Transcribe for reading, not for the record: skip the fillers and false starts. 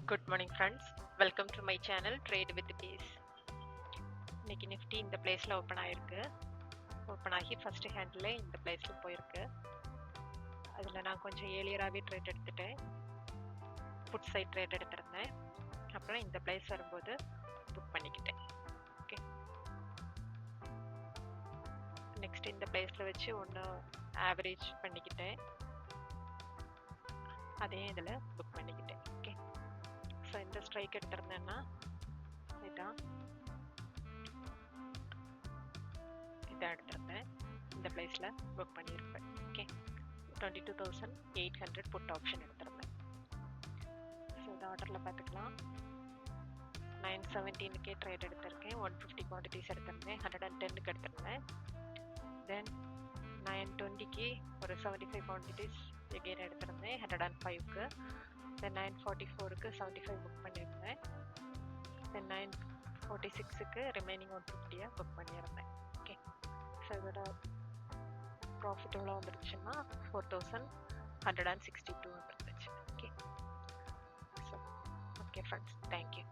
Good morning friends, welcome to my channel Trade with Peace. இன்னைக்கு Nifty இந்த பிளேஸ்ல open ஆயிருக்கு. ஓபன் ஆகி ஃபர்ஸ்ட் ஹேண்ட்ல இந்த பிளேஸ்ல போயிருக்கு. அதுல நான் கொஞ்சம் ஏர்லியராவே ட்ரேட் எடுத்துட்டேன். புட் சைட் ட்ரேட் எடுத்திருந்தேன். அப்புறம் இந்த பிளேஸ் வரும்போது புக் பண்ணிக்கிட்டேன். ஓகே. நெக்ஸ்ட் இந்த பிளேஸ்ல வச்சு ஒன்னு ஆவரேஜ் பண்ணிக்கிட்டேன். அதையும் இதுல புக் பண்ணிக்கிட்டேன். ஓகே. ஸோ இந்த ஸ்ட்ரைக் எடுத்திருந்தேன்னா இதான் எடுத்திருந்தேன். இந்த பிளேஸில் புக் பண்ணியிருப்பேன். ஓகே. 22,800 புட் ஆப்ஷன் எடுத்திருந்தேன். ஸோ இந்த ஆர்டரில் பார்த்துக்கலாம். 917க்கே ட்ரேட் எடுத்திருக்கேன். 150 குவான்டிட்டிஸ் எடுத்திருந்தேன். 110க்கு எடுத்திருந்தேன். தென் 920க்கு ஒரு 75 குவான்டிட்டிஸ் எகெயின் எடுத்திருந்தேன். 105க்கு. தென் 944க்கு 75 புக் பண்ணியிருந்தேன். தென் 946க்கு ரிமைனிங் 150 புக் பண்ணியிருந்தேன். ஓகே. ஸோ இதோட ப்ராஃபிட் எவ்வளோ வந்துருச்சுன்னா 4,162 வந்துருந்துச்சு. Okay. So okay friends, thank you.